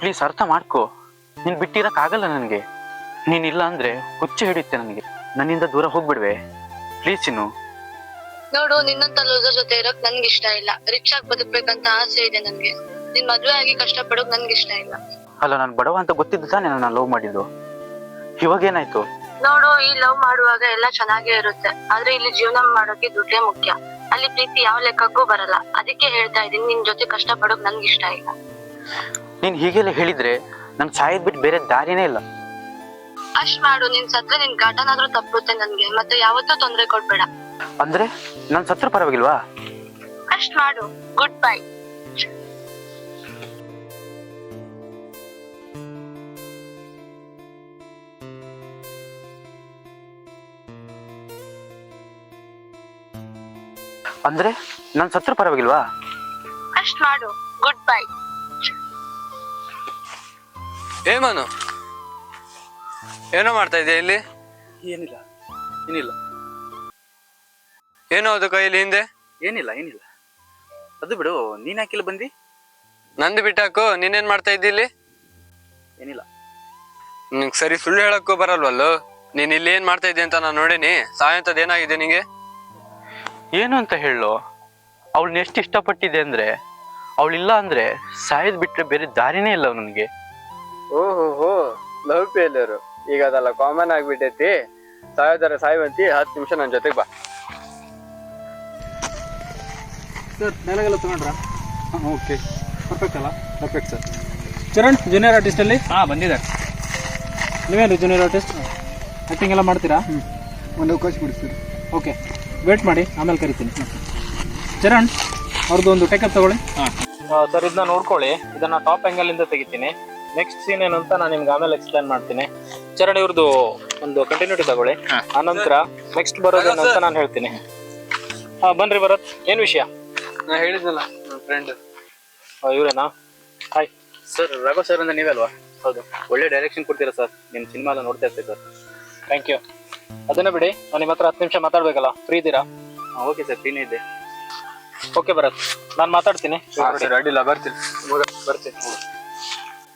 Please ಅರ್ಥ ಮಾಡ್ಕೋ. ನೀನು ಬಿಟ್ಟಿರೋಕ್ಕಾಗಲ್ಲ ನನಗೆ. ನೀನಿಲ್ಲ ಅಂದ್ರೆ ಹುಚ್ಚು ಹಿಡಿಯುತ್ತೆ ನನಗೆ. ನನ್ನಿಂದ ದೂರ ಹೋಗ್ಬಿಡ್ವೆ ಪ್ಲೀಸ್ ಚಿನ್ನು. ನೋಡು, ನಿನ್ನಂತ ಲೂಸರ್ ಜೊತೆ ಇರೋಕ್ ನನ್ಗೆ ಇಷ್ಟ ಇಲ್ಲ. ರಿಚ್ ಆಗಿ ಬದುಕ್ಬೇಕಂತ ಆಸೆ ಇದೆ ನನ್ಗೆ. ನಿನ್ ಮದ್ವೆ ಆಗಿ ಕಷ್ಟ ಪಡೋಕ್ ನನ್ಗೆ ಇಷ್ಟ ಇಲ್ಲ. ಅಲ್ಲ, ನಾನು ಬಡವ ಅಂತ ಗೊತ್ತಿದ್ದು ತಾನೇ ನಾನು ಲವ್ ಮಾಡಿದ್ದು. ಇವಾಗ ಏನಾಯ್ತು? ನೋಡು, ಈ ಲವ್ ಮಾಡುವಾಗ ಎಲ್ಲ ಚೆನ್ನಾಗೇ ಇರುತ್ತೆ, ಆದ್ರೆ ಇಲ್ಲಿ ಜೀವನ ಮಾಡೋಕೆ ದುಡ್ಡೇ ಮುಖ್ಯ. ಅಲ್ಲಿ ಪ್ರೀತಿ ಯಾವ ಲೆಕ್ಕಕ್ಕೂ ಬರಲ್ಲ. ಅದಕ್ಕೆ ಹೇಳ್ತಾ ಇದೀನಿ, ನಿನ್ ಜೊತೆ ಕಷ್ಟ ಪಡೋಕ್ ನನ್ಗೆ ಇಷ್ಟ ಇಲ್ಲ. ನೀನ್ ಹೀಗೆಲ್ಲ ಹೇಳಿದ್ರೆ ನನ್ ಸಾಯದ್ ಬಿಟ್ಟು ಬೇರೆ ದಾರಿನೇ ಇಲ್ಲ. ಅಷ್ಟ್ ಮಾಡು, ನೀನ್ ಸತ್ರೆ ನಿನ್ ಘಟನಾದ್ರೂ ತಪ್ಪುತ್ತೆ ನನ್ಗೆ. ಮತ್ತೆ ಯಾವತ್ತೂ ತೊಂದ್ರೆ ಕೊಡ್ಬೇಡ. ಅಂದ್ರೆ ನನ್ ಸತ್ರ ಪರವಾಗಿಲ್ವಾ? ಅಷ್ಟ್ ಮಾಡು. Good bye. ಅಂದ್ರೆ ನನ್ ಸತ್ರ ಪರವಾಗಿಲ್ವಾ? ಅಷ್ಟ್ ಮಾಡು. Good bye. ಏಮನು ಏನೋ ಮಾಡ್ತಾ ಇದೆಯಾ ಇಲ್ಲಿ? ಏನಿಲ್ಲ ಏನಿಲ್ಲ ಏನೋ ಅದು ಕೈಯಲ್ಲಿ ಹಿಂದೆ? ಏನಿಲ್ಲ ಏನಿಲ್ಲ. ಅದು ಬಿಡು, ನೀನ್ ಯಾಕಿಲ್ಲ ಬಂದಿ? ನಂದು ಬಿಟ್ಟಾಕು. ನೀನೇನ್ ಮಾಡ್ತಾ ಇದ್ದಿ ಇಲ್ಲಿ? ಏನಿಲ್ಲ. ನಿಂಗೆ ಸರಿ ಸುಳ್ಳು ಹೇಳಕ್ಕೂ ಬರಲ್ವಲ್ಲೋ. ನೀನ್ ಇಲ್ಲಿ ಏನ್ ಮಾಡ್ತಾ ಇದ್ದೆ ಅಂತ ನಾನು ನೋಡೇನಿ. ಸಾಯಂತದ್ ಏನಾಗಿದೆ ನಿಂಗೆ? ಏನು ಅಂತ ಹೇಳು. ಅವಳನ್ನ ಎಷ್ಟು ಇಷ್ಟಪಟ್ಟಿದೆ ಅಂದ್ರೆ, ಅವಳಿಲ್ಲ ಅಂದ್ರೆ ಸಾಯದ್ ಬಿಟ್ರೆ ಬೇರೆ ದಾರಿನೇ ಇಲ್ಲ ನನಗೆ. ಓಹೋ, ಲವ್ ಫೇಲ್ಯೂರು ಈಗ ಅದೆಲ್ಲ ಕಾಮನ್ ಆಗ್ಬಿಟ್ಟೈತಿ. ಸಾಯೋದರ ಸಾಯುವಂತಿ. 10 ನಿಮಿಷ ನನ್ನ ಜೊತೆಗೆ ಬಾ. ಸರ್ ಡೈಲಾಗೆಲ್ಲ ತಗೊಂಡ್ರಾ? ಓಕೆ, ಪರ್ಫೆಕ್ಟ್ ಅಲ್ಲ? Perfect sir. ಚರಣ್ ಜೂನಿಯರ್ ಆರ್ಟಿಸ್ಟಲ್ಲಿ ಬಂದಿದ್ದಾರೆ. ನೀವೇನು ಜೂನಿಯರ್ ಆರ್ಟಿಸ್ಟ್? ಆ್ಯಕ್ಟಿಂಗ್ ಎಲ್ಲ ಮಾಡ್ತೀರಾ? ಒಂದು ಅವಕಾಶ ಬಿಡಿಸ್ತೀರಿ? ಓಕೆ, ವೇಟ್ ಮಾಡಿ, ಆಮೇಲೆ ಕರಿತೀನಿ. ಚರಣ್ ಅವ್ರದ್ದು ಒಂದು ಟೇಕಪ್ ತಗೊಳ್ಳಿ. ಸರ್ ಇದನ್ನ ನೋಡ್ಕೊಳ್ಳಿ. ಇದನ್ನ ಟಾಪ್ ಆ್ಯಂಗಲಿಂದ ತೆಗಿತೀನಿ. ನೆಕ್ಸ್ಟ್ ಸೀನ್ ಏನು ಅಂತ ನಾನು ನಿಮ್ಗೆ ಆಮೇಲೆ ಎಕ್ಸ್ಪ್ಲೇನ್ ಮಾಡ್ತೀನಿ. ಚರಣ್ ಇವ್ರದ್ದು ಒಂದು ಕಂಟಿನ್ಯೂಟಿ ತಗೊಳ್ಳಿ. ಆನಂತರ ನೆಕ್ಸ್ಟ್ ಬರೋದೇನು ಅಂತ ನಾನು ಹೇಳ್ತೀನಿ. ಬನ್ರಿ ಭರತ್, ಏನು ವಿಷಯ? ನಾ ಹೇಳಿದ್ನಲ್ಲ, ನನ್ನ ಫ್ರೆಂಡ್. ಇವರೇನಾ? ಹಾಯ್ ಸರ್, ರಾಘವ್ ಸರ್ ಅಂದ್ರೆ ನೀವೇ ಅಲ್ವಾ? ಹೌದು. ಒಳ್ಳೆ ಡೈರೆಕ್ಷನ್ ಕೊಡ್ತೀರಾ ಸರ್. ನಿಮ್ಮ ಸಿನಿಮಾ ಎಲ್ಲ ನೋಡ್ತಾ ಇರ್ತೀವಿ ಸರ್. Thank you. ಅದನ್ನ ಬಿಡಿ, ನಾನು ನಿಮ್ಮ ಹತ್ರ 10 ನಿಮಿಷ ಮಾತಾಡ್ಬೇಕಲ್ಲ, ಫ್ರೀ ಇದ್ದೀರಾ? ಓಕೆ ಸರ್, ಫ್ರೀನೇ ಇದೆ. ಓಕೆ ಭರತ್, ನಾನು ಮಾತಾಡ್ತೀನಿ. ಅಡ್ಡಿಲ್ಲ, ಬರ್ತೀನಿ. ಬರ್ತೀನಿ.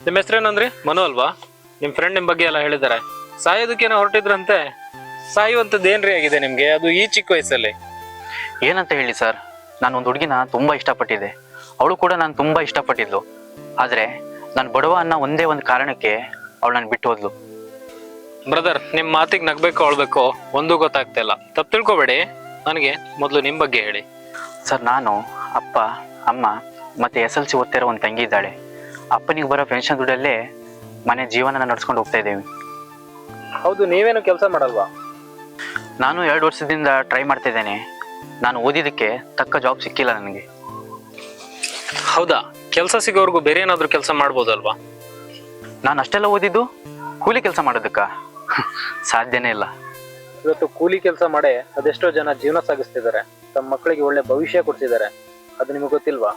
ನಿಮ್ಮ ಹೆಸರೇನಂದ್ರಿ? ಮನು ಅಲ್ವಾ? ನಿಮ್ಮ ಫ್ರೆಂಡ್ ನಿಮ್ಮ ಬಗ್ಗೆ ಎಲ್ಲ ಹೇಳಿದ್ದಾರೆ. ಸಾಯೋದಕ್ಕೇನೋ ಹೊರಟಿದ್ರಂತೆ. ಸಾಯುವಂಥದ್ದು ಏನ್ರಿ ಆಗಿದೆ ನಿಮಗೆ, ಅದು ಈ ಚಿಕ್ಕ ವಯಸ್ಸಲ್ಲಿ? ಏನಂತ ಹೇಳಿ ಸರ್, ನಾನು ಒಂದು ಹುಡುಗಿನ ತುಂಬಾ ಇಷ್ಟಪಟ್ಟಿದ್ದೆ. ಅವಳು ಕೂಡ ನಾನು ತುಂಬಾ ಇಷ್ಟಪಟ್ಟಿದ್ಲು. ಆದ್ರೆ ನಾನು ಬಡವ ಅನ್ನೋ ಒಂದೇ ಒಂದು ಕಾರಣಕ್ಕೆ ಅವಳು ನಾನು ಬಿಟ್ಟು ಹೋದ್ಲು. ಬ್ರದರ್, ನಿಮ್ಮ ಮಾತಿಗೆ ನಗ್ಬೇಕು ಅಳ್ಬೇಕು ಒಂದೂ ಗೊತ್ತಾಗ್ತಾ ಇಲ್ಲ. ತಪ್ಪು ತಿಳ್ಕೊಬೇಡಿ. ನನಗೆ ಮೊದಲು ನಿಮ್ಮ ಬಗ್ಗೆ ಹೇಳಿ. ಸರ್, ನಾನು ಅಪ್ಪ ಅಮ್ಮ ಮತ್ತೆ SLC ಓದ್ತಿರೋ ಒಂದು ತಂಗಿ ಇದ್ದಾಳೆ. ಅಪ್ಪನಿಗೆ ಬರೋ ಪೆನ್ಷನ್ ದುಡ್ಡಲ್ಲೇ ಮನೆ ಜೀವನ ನಡ್ಸ್ಕೊಂಡು ಹೋಗ್ತಾ ಇದ್ದೀವಿ. ಹೌದು, ನೀವೇನು ಕೆಲಸ ಮಾಡಲ್ವಾ? ನಾನು 2 ವರ್ಷದಿಂದ ಟ್ರೈ ಮಾಡ್ತಾ ಇದ್ದೇನೆ. ನಾನು ಓದಿದ್ದಕ್ಕೆ ತಕ್ಕ ಜಾಬ್ ಸಿಕ್ಕಿಲ್ಲ ನನಗೆ. ಹೌದಾ? ಕೆಲಸ ಸಿಗೋವರೆಗೂ ಬೇರೆ ಏನಾದರೂ ಕೆಲಸ ಮಾಡ್ಬೋದಲ್ವಾ? ನಾನು ಅಷ್ಟೆಲ್ಲ ಓದಿದ್ದು ಕೂಲಿ ಕೆಲಸ ಮಾಡೋದಕ್ಕ ಸಾಧ್ಯನೇ ಇಲ್ಲ. ಇವತ್ತು ಕೂಲಿ ಕೆಲಸ ಮಾಡೇ ಅದೆಷ್ಟೋ ಜನ ಜೀವನ ಸಾಗಿಸ್ತಿದ್ದಾರೆ, ತಮ್ಮ ಮಕ್ಕಳಿಗೆ ಒಳ್ಳೆ ಭವಿಷ್ಯ ಕೊಡ್ತಿದ್ದಾರೆ. ಅದು ನಿಮಗೆ ಗೊತ್ತಿಲ್ವಾ?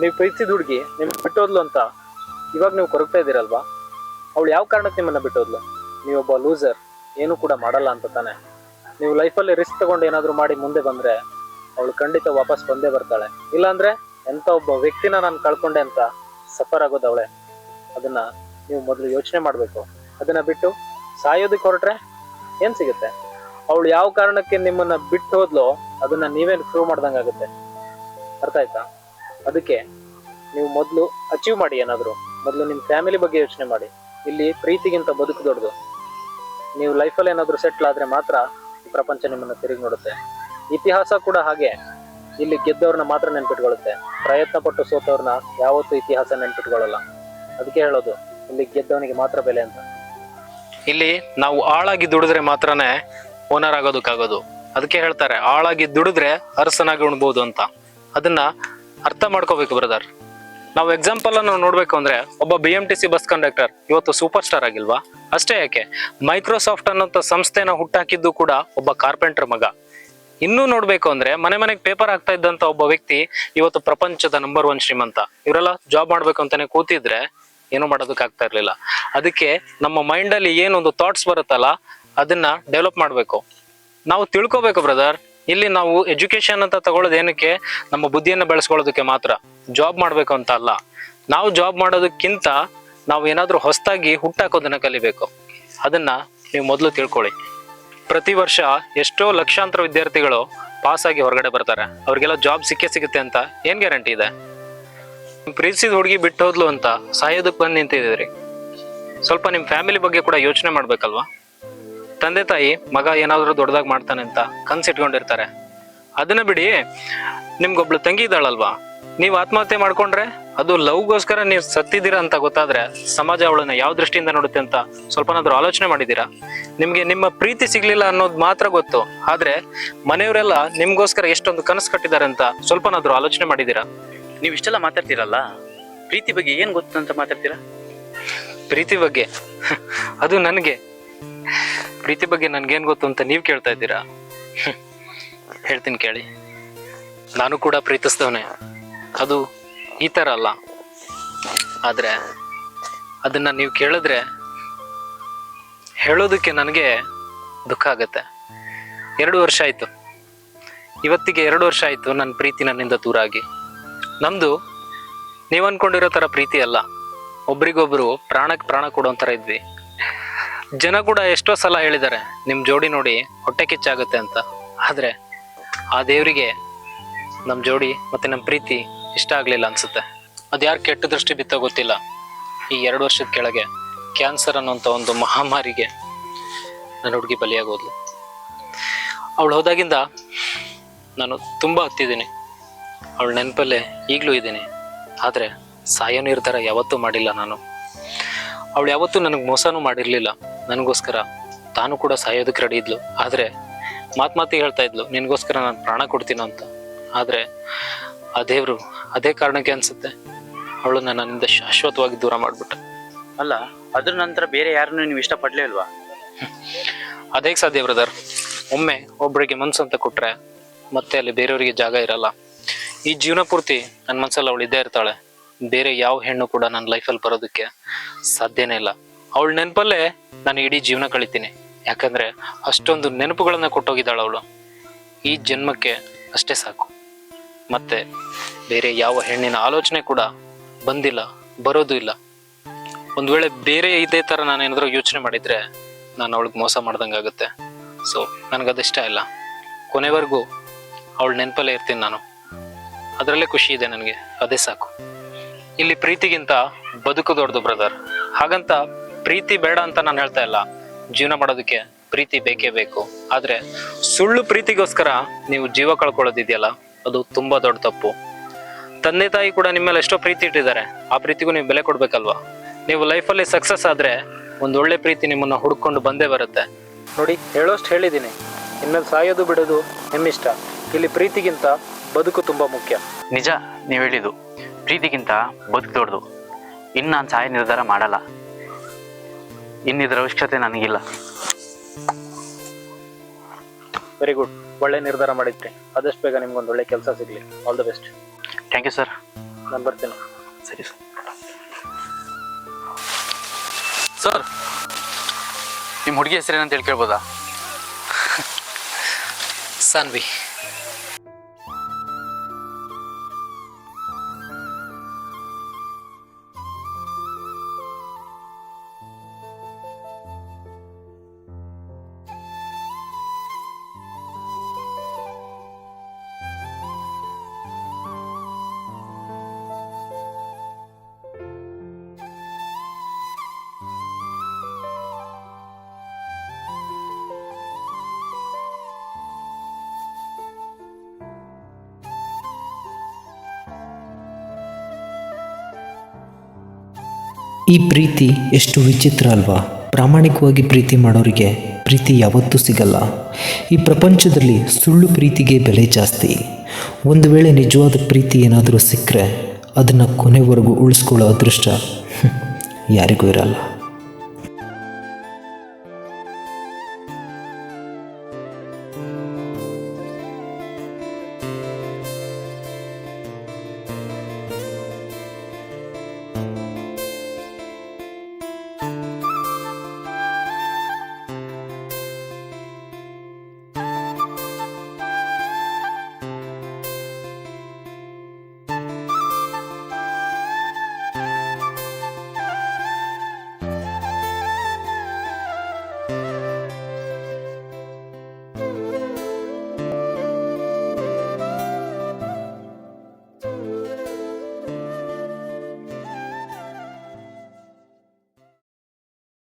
ನೀವು ಪ್ರೀತಿಸಿದ ಹುಡುಗಿ ನಿಮ್ಗೆ ಬಿಟ್ಟೋದ್ಲು ಅಂತ ಇವಾಗ ನೀವು ಕೊರಗ್ತಾ ಇದ್ದೀರಲ್ವಾ? ಅವಳು ಯಾವ ಕಾರಣಕ್ಕೆ ನಿಮ್ಮನ್ನ ಬಿಟ್ಟೋದ್ಲು? ನೀವೊಬ್ಬ ಲೂಸರ್, ಏನೂ ಕೂಡ ಮಾಡಲ್ಲ ಅಂತ ತಾನೆ. ನೀವು ಲೈಫಲ್ಲಿ ರಿಸ್ಕ್ ತಗೊಂಡು ಏನಾದರೂ ಮಾಡಿ ಮುಂದೆ ಬಂದರೆ ಅವಳು ಖಂಡಿತ ವಾಪಸ್ ಬಂದೇ ಬರ್ತಾಳೆ. ಇಲ್ಲಾಂದ್ರೆ ಎಂಥ ಒಬ್ಬ ವ್ಯಕ್ತಿನ ನಾನು ಕಳ್ಕೊಂಡೆ ಅಂತ ಸಫರ್ ಆಗೋದು ಅವಳೆ. ಅದನ್ನ ನೀವು ಮೊದಲು ಯೋಚನೆ ಮಾಡಬೇಕು. ಅದನ್ನ ಬಿಟ್ಟು ಸಾಯೋದಕ್ಕೆ ಹೊರಟ್ರೆ ಏನು ಸಿಗುತ್ತೆ? ಅವಳು ಯಾವ ಕಾರಣಕ್ಕೆ ನಿಮ್ಮನ್ನ ಬಿಟ್ಟು ಹೋದ್ಲೋ ಅದನ್ನ ನೀವೇನು ಪ್ರೂವ್ ಮಾಡ್ದಂಗಾಗುತ್ತೆ. ಅರ್ಥ ಆಯ್ತಾ? ಅದಕ್ಕೆ ನೀವು ಮೊದಲು ಅಚೀವ್ ಮಾಡಿ ಏನಾದರೂ. ಮೊದಲು ನಿಮ್ಮ ಫ್ಯಾಮಿಲಿ ಬಗ್ಗೆ ಯೋಚನೆ ಮಾಡಿ. ಇಲ್ಲಿ ಪ್ರೀತಿಗಿಂತ ಬದುಕು ದೊಡ್ಡದು. ನೀವು ಲೈಫಲ್ಲಿ ಏನಾದರೂ ಸೆಟ್ಲ್ ಆದರೆ ಮಾತ್ರ ಈ ಪ್ರಪಂಚ ನಿಮ್ಮನ್ನು ತಿರುಗಿ ನೋಡುತ್ತೆ. ಇತಿಹಾಸ ಕೂಡ ಹಾಗೆ. ಇಲ್ಲಿ ಗೆದ್ದವ್ರನ್ನ ಮಾತ್ರ ನೆನ್ಪಿಟ್ಕೊಳ್ಳುತ್ತೆ. ಪ್ರಯತ್ನ ಪಟ್ಟು ಸೋತವ್ರನ್ನ ಯಾವತ್ತೂ ಇತಿಹಾಸ ನೆನ್ಪಿಟ್ಕೊಳ್ಳಲ್ಲ. ಅದಕ್ಕೆ ಹೇಳೋದು, ಇಲ್ಲಿ ಗೆದ್ದವನಿಗೆ ಮಾತ್ರ ಬೆಲೆ ಅಂತ. ಇಲ್ಲಿ ನಾವು ಆಳಾಗಿ ದುಡಿದ್ರೆ ಮಾತ್ರನೇ ಓನರ್ ಆಗೋದಕ್ಕಾಗೋದು. ಅದಕ್ಕೆ ಹೇಳ್ತಾರೆ, ಆಳಾಗಿ ದುಡಿದ್ರೆ ಅರಸನಾಗಿ ಉಣ್ಬೋದು ಅಂತ. ಅದನ್ನ ಅರ್ಥ ಮಾಡ್ಕೋಬೇಕು ಬ್ರದರ್. ನಾವು ಎಕ್ಸಾಂಪಲ್ ನಾವು ನೋಡ್ಬೇಕು ಅಂದ್ರೆ, ಒಬ್ಬ BMTC ಬಸ್ ಕಂಡಕ್ಟರ್ ಇವತ್ತು ಸೂಪರ್ ಸ್ಟಾರ್ ಆಗಿಲ್ವಾ? ಅಷ್ಟೇ ಯಾಕೆ, ಮೈಕ್ರೋಸಾಫ್ಟ್ ಅನ್ನೋಂಥ ಸಂಸ್ಥೆನ ಹುಟ್ಟಾಕಿದ್ದು ಕೂಡ ಒಬ್ಬ ಕಾರ್ಪೆಂಟರ್ ಮಗ. ಇನ್ನೂ ನೋಡ್ಬೇಕು ಅಂದ್ರೆ, ಮನೆಗೆ ಪೇಪರ್ ಆಗ್ತಾ ಇದ್ದಂತ ಒಬ್ಬ ವ್ಯಕ್ತಿ ಇವತ್ತು ಪ್ರಪಂಚದ ನಂಬರ್ 1 ಶ್ರೀಮಂತ. ಇವರೆಲ್ಲ ಜಾಬ್ ಮಾಡ್ಬೇಕು ಅಂತಾನೆ ಕೂತಿದ್ರೆ ಏನು ಮಾಡೋದಕ್ಕೆ ಆಗ್ತಾ ಇರ್ಲಿಲ್ಲ. ಅದಕ್ಕೆ ನಮ್ಮ ಮೈಂಡ್ ಅಲ್ಲಿ ಏನೊಂದು ಥಾಟ್ಸ್ ಬರುತ್ತಲ್ಲ, ಅದನ್ನ ಡೆವಲಪ್ ಮಾಡ್ಬೇಕು. ನಾವು ತಿಳ್ಕೊಬೇಕು ಬ್ರದರ್. ಇಲ್ಲಿ ನಾವು ಎಜುಕೇಶನ್ ಅಂತ ತಗೊಳ್ಳೋದು ಏನಕ್ಕೆ? ನಮ್ಮ ಬುದ್ಧಿಯನ್ನು ಬೆಳೆಸ್ಕೊಳ್ಳೋದಕ್ಕೆ ಮಾತ್ರ. ಜಾಬ್ ಮಾಡ್ಬೇಕು ಅಂತ ಅಲ್ಲ. ನಾವು ಜಾಬ್ ಮಾಡೋದಕ್ಕಿಂತ ನಾವು ಏನಾದರೂ ಹೊಸದಾಗಿ ಹುಟ್ಟಾಕೋದನ್ನ ಕಲಿಬೇಕು. ಅದನ್ನ ನೀವು ಮೊದಲು ತಿಳ್ಕೊಳ್ಳಿ. ಪ್ರತಿ ವರ್ಷ ಎಷ್ಟೋ ಲಕ್ಷಾಂತರ ವಿದ್ಯಾರ್ಥಿಗಳು ಪಾಸ್ ಆಗಿ ಹೊರಗಡೆ ಬರ್ತಾರೆ. ಅವ್ರಿಗೆಲ್ಲ ಜಾಬ್ ಸಿಗುತ್ತೆ ಅಂತ ಏನ್ ಗ್ಯಾರಂಟಿ ಇದೆ? ಪ್ರೀತಿಸಿದ ಹುಡುಗಿ ಬಿಟ್ಟು ಹೋದ್ಲು ಅಂತ ಸಾಯೋದಕ್ಕೆ ಬಂದು ನಿಂತಿದ್ದೀರಿ. ಸ್ವಲ್ಪ ನಿಮ್ಮ ಫ್ಯಾಮಿಲಿ ಬಗ್ಗೆ ಕೂಡ ಯೋಚನೆ ಮಾಡ್ಬೇಕಲ್ವಾ? ತಂದೆ ತಾಯಿ ಮಗ ಏನಾದರೂ ದೊಡ್ಡದಾಗಿ ಮಾಡ್ತಾನೆ ಅಂತ ಕನ್ಸಿಟ್ಕೊಂಡಿರ್ತಾರೆ. ಅದನ್ನ ಬಿಡಿ, ನಿಮ್ಗೊಬ್ಳು ತಂಗಿ ಇದ್ದಾಳಲ್ವಾ, ನೀವು ಆತ್ಮಹತ್ಯೆ ಮಾಡ್ಕೊಂಡ್ರೆ ಅದು ಲವ್ಗೋಸ್ಕರ ನೀವು ಸತ್ತಿದ್ದೀರಾ ಅಂತ ಗೊತ್ತಾದ್ರೆ ಸಮಾಜ ಅವಳನ್ನ ಯಾವ ದೃಷ್ಟಿಯಿಂದ ನೋಡುತ್ತೆ ಅಂತ ಸ್ವಲ್ಪನಾದ್ರೂ ಆಲೋಚನೆ ಮಾಡಿದ್ದೀರಾ? ನಿಮ್ಗೆ ನಿಮ್ಮ ಪ್ರೀತಿ ಸಿಗ್ಲಿಲ್ಲ ಅನ್ನೋದು ಮಾತ್ರ ಗೊತ್ತು, ಆದ್ರೆ ಮನೆಯವರೆಲ್ಲ ನಿಮ್ಗೋಸ್ಕರ ಎಷ್ಟೊಂದು ಕನಸು ಕಟ್ಟಿದ್ದಾರೆ ಅಂತ ಸ್ವಲ್ಪನಾದ್ರೂ ಆಲೋಚನೆ ಮಾಡಿದ್ದೀರಾ? ನೀವು ಇಷ್ಟೆಲ್ಲ ಮಾತಾಡ್ತೀರಲ್ಲ, ಪ್ರೀತಿ ಬಗ್ಗೆ ಏನ್ ಗೊತ್ತು ಅಂತ ಮಾತಾಡ್ತೀರಾ? ಪ್ರೀತಿ ಬಗ್ಗೆ ಅದು ನನಗೆ ಪ್ರೀತಿ ಬಗ್ಗೆ ನನ್ಗೇನ್ ಗೊತ್ತು ಅಂತ ನೀವು ಕೇಳ್ತಾ ಇದ್ದೀರಾ? ಹೇಳ್ತೀನಿ ಕೇಳಿ. ನಾನು ಕೂಡ ಪ್ರೀತಿಸ್ದವನೇ, ಅದು ಈ ಥರ ಅಲ್ಲ. ಆದರೆ ಅದನ್ನ ನೀವು ಕೇಳಿದ್ರೆ ಹೇಳೋದಕ್ಕೆ ನನಗೆ ದುಃಖ ಆಗತ್ತೆ. 2 ವರ್ಷ ಆಯಿತು, ಇವತ್ತಿಗೆ 2 ವರ್ಷ ಆಯಿತು ನನ್ನ ಪ್ರೀತಿ ನನ್ನಿಂದ ದೂರ ಆಗಿ. ನಮ್ಮದು ನೀವು ಅನ್ಕೊಂಡಿರೋ ಥರ ಪ್ರೀತಿ ಅಲ್ಲ, ಒಬ್ರಿಗೊಬ್ರು ಪ್ರಾಣಕ್ಕೆ ಪ್ರಾಣ ಕೊಡೋ ಥರ ಇದ್ವಿ. ಜನ ಕೂಡ ಎಷ್ಟೋ ಸಲ ಹೇಳಿದ್ದಾರೆ ನಿಮ್ಮ ಜೋಡಿ ನೋಡಿ ಹೊಟ್ಟೆ ಕಿಚ್ಚಾಗುತ್ತೆ ಅಂತ. ಆದರೆ ಆ ದೇವರಿಗೆ ನಮ್ಮ ಜೋಡಿ ಮತ್ತು ನಮ್ಮ ಪ್ರೀತಿ ಇಷ್ಟ ಆಗಲಿಲ್ಲ ಅನ್ಸುತ್ತೆ. ಅದು ಯಾರು ಕೆಟ್ಟ ದೃಷ್ಟಿ ಬಿತ್ತೋ ಗೊತ್ತಿಲ್ಲ. ಈ 2 ವರ್ಷದ ಕೆಳಗೆ ಕ್ಯಾನ್ಸರ್ ಅನ್ನೋಂಥ ಒಂದು ಮಹಾಮಾರಿಗೆ ನನ್ನ ಹುಡುಗಿ ಬಲಿಯಾಗೋದ್ಲು. ಅವಳು ಹೋದಾಗಿಂದ ನಾನು ತುಂಬ ಹತ್ತಿದ್ದೀನಿ. ಅವಳ ನೆನಪಲ್ಲೇ ಈಗಲೂ ಇದ್ದೀನಿ. ಆದರೆ ಸಾಯೋ ನಿರ್ಧಾರ ಯಾವತ್ತೂ ಮಾಡಿಲ್ಲ ನಾನು. ಅವಳು ಯಾವತ್ತೂ ನನಗೆ ಮೋಸನೂ ಮಾಡಿರಲಿಲ್ಲ. ನನಗೋಸ್ಕರ ತಾನು ಕೂಡ ಸಾಯೋದಕ್ಕೆ ರೆಡಿ ಇದ್ಲು. ಆದರೆ ಮಾತಿಗೆ ಹೇಳ್ತಾ ಇದ್ಲು, ನಿನಗೋಸ್ಕರ ನಾನು ಪ್ರಾಣ ಕೊಡ್ತೀನೋ ಅಂತ. ಆದರೆ ಆ ದೇವರು ಅದೇ ಕಾರಣಕ್ಕೆ ಅನಿಸುತ್ತೆ ಅವಳನ್ನ ನನ್ನಿಂದ ಶಾಶ್ವತವಾಗಿ ದೂರ ಮಾಡಿಬಿಟ್ಟ. ಅಲ್ಲ, ಅದ್ರ ನಂತರ ಬೇರೆ ಯಾರನ್ನು ನೀವು ಇಷ್ಟಪಡಲೇ ಇಲ್ವಾ? ಅದೇಗೆ ಸಾಧ್ಯ ಬ್ರದರ್? ಒಮ್ಮೆ ಒಬ್ಬರಿಗೆ ಮನಸ್ಸು ಅಂತ ಕೊಟ್ರೆ ಮತ್ತೆ ಅಲ್ಲಿ ಬೇರೆಯವರಿಗೆ ಜಾಗ ಇರಲ್ಲ. ಈ ಜೀವನ ಪೂರ್ತಿ ನನ್ನ ಮನಸ್ಸಲ್ಲಿ ಅವಳು ಇದ್ದೇ ಇರ್ತಾಳೆ. ಬೇರೆ ಯಾವ ಹೆಣ್ಣು ಕೂಡ ನನ್ನ ಲೈಫಲ್ಲಿ ಬರೋದಕ್ಕೆ ಸಾಧ್ಯನೇ ಇಲ್ಲ. ಅವಳ ನೆನಪಲ್ಲೇ ನಾನು ಇಡೀ ಜೀವನ ಕಳಿತೀನಿ. ಯಾಕಂದ್ರೆ ಅಷ್ಟೊಂದು ನೆನಪುಗಳನ್ನ ಕೊಟ್ಟೋಗಿದ್ದಾಳೆ ಅವಳು. ಈ ಜನ್ಮಕ್ಕೆ ಅಷ್ಟೇ ಸಾಕು. ಮತ್ತೆ ಬೇರೆ ಯಾವ ಹೆಣ್ಣಿನ ಆಲೋಚನೆ ಕೂಡ ಬಂದಿಲ್ಲ, ಬರೋದು ಇಲ್ಲ. ಒಂದು ವೇಳೆ ಬೇರೆ ಇದೇ ಥರ ನಾನು ಏನಾದರೂ ಯೋಚನೆ ಮಾಡಿದರೆ ನಾನು ಅವಳಿಗೆ ಮೋಸ ಮಾಡ್ದಂಗಾಗುತ್ತೆ. ಸೊ ನನಗದಿಷ್ಟ ಇಲ್ಲ. ಕೊನೆವರೆಗೂ ಅವಳ ನೆನಪಲ್ಲೇ ಇರ್ತೀನಿ ನಾನು. ಅದರಲ್ಲೇ ಖುಷಿ ಇದೆ ನನಗೆ, ಅದೇ ಸಾಕು. ಇಲ್ಲಿ ಪ್ರೀತಿಗಿಂತ ಬದುಕು ದೊಡ್ಡದು ಬ್ರದರ್. ಹಾಗಂತ ಪ್ರೀತಿ ಬೇಡ ಅಂತ ನಾನು ಹೇಳ್ತಾ ಇಲ್ಲ. ಜೀವನ ಮಾಡೋದಕ್ಕೆ ಪ್ರೀತಿ ಬೇಕೇ ಬೇಕು. ಆದರೆ ಸುಳ್ಳು ಪ್ರೀತಿಗೋಸ್ಕರ ನೀವು ಜೀವ ಕಳ್ಕೊಳ್ಳೋದಿದೆಯಲ್ಲ, ಅದು ತುಂಬ ದೊಡ್ಡ ತಪ್ಪು. ತಂದೆ ತಾಯಿ ಕೂಡ ನಿಮ್ಮ ಮೇಲೆ ಎಷ್ಟೋ ಪ್ರೀತಿ ಇಟ್ಟಿದ್ದಾರೆ. ಆ ಪ್ರೀತಿಗೂ ನೀವು ಬೆಲೆ ಕೊಡ್ಬೇಕಲ್ವಾ? ನೀವು ಲೈಫಲ್ಲಿ ಸಕ್ಸಸ್ ಆದರೆ ಒಂದು ಒಳ್ಳೆ ಪ್ರೀತಿ ನಿಮ್ಮನ್ನು ಹುಡ್ಕೊಂಡು ಬಂದೇ ಬರುತ್ತೆ. ನೋಡಿ, ಹೇಳೋಷ್ಟು ಹೇಳಿದ್ದೀನಿ. ಇನ್ಮೇಲೆ ಸಾಯೋದು ಬಿಡೋದು ನಿಮ್ಮಿಷ್ಟ. ಇಲ್ಲಿ ಪ್ರೀತಿಗಿಂತ ಬದುಕು ತುಂಬ ಮುಖ್ಯ. ನಿಜ ನೀವು ಹೇಳಿದ್ದು, ಪ್ರೀತಿಗಿಂತ ಬದುಕು ದೊಡ್ಡದು. ಇನ್ನು ನಾನು ಸಾಯ ನಿರ್ಧಾರ ಮಾಡಲ್ಲ. ಇನ್ನಿದ್ರ ಅವಶ್ಯಕತೆ ನನಗಿಲ್ಲ. ವೆರಿ ಗುಡ್, ಒಳ್ಳೆ ನಿರ್ಧಾರ ಮಾಡಿದ್ರಿ. ಆದಷ್ಟು ಬೇಗ ನಿಮ್ಗೊಂದು ಒಳ್ಳೆ ಕೆಲಸ ಸಿಗಲಿ. All the best. Thank you sir. ನಾನು ಬರ್ತೇನೆ. ಸರಿ ಸರ್. ಸರ್, ನಿಮ್ಮ ಹುಡುಗಿ ಹೆಸರೇನಂತ ಹೇಳಿ ಕೇಳ್ಬೋದಾ? ಸಾನ್ವಿ. ಈ ಪ್ರೀತಿ ಎಷ್ಟು ವಿಚಿತ್ರ ಅಲ್ವಾ? ಪ್ರಾಮಾಣಿಕವಾಗಿ ಪ್ರೀತಿ ಮಾಡೋರಿಗೆ ಪ್ರೀತಿ ಯಾವತ್ತೂ ಸಿಗಲ್ಲ. ಈ ಪ್ರಪಂಚದಲ್ಲಿ ಸುಳ್ಳು ಪ್ರೀತಿಗೆ ಬೆಲೆ ಜಾಸ್ತಿ. ಒಂದು ವೇಳೆ ನಿಜವಾದ ಪ್ರೀತಿ ಏನಾದರೂ ಸಿಕ್ಕರೆ ಅದನ್ನು ಕೊನೆವರೆಗೂ ಉಳಿಸ್ಕೊಳ್ಳೋ ಅದೃಷ್ಟ ಯಾರಿಗೂ ಇರಲ್ಲ.